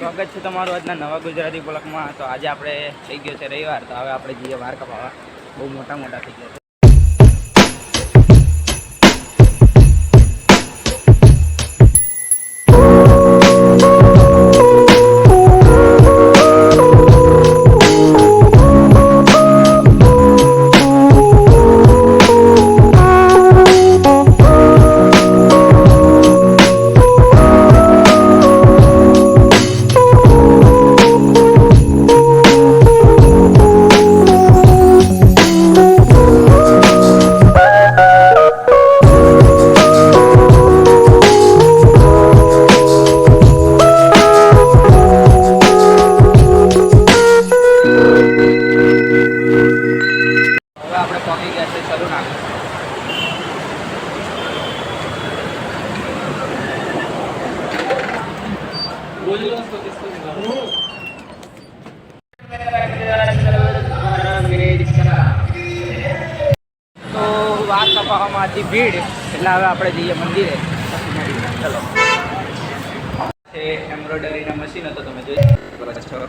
સ્વાગત છે તમારું આજના નવા ગુજરાતી બ્લોગમાં. તો આજે આપણે થઈ ગયો છે રવિવાર, તો હવે આપણે જઈએ વાળ કપાવવા. બહુ મોટા મોટા થઈ ગયા છે. આપણે પહોંચી ગયા છે સરુનાગ. તો વાત કપાવવામાં હતી ભીડ, એટલે હવે આપણે જઈએ મંદિરે. ચલો, એમ્બ્રોઇડરીના મશીન હતો, તમે જોઈ શકો છો.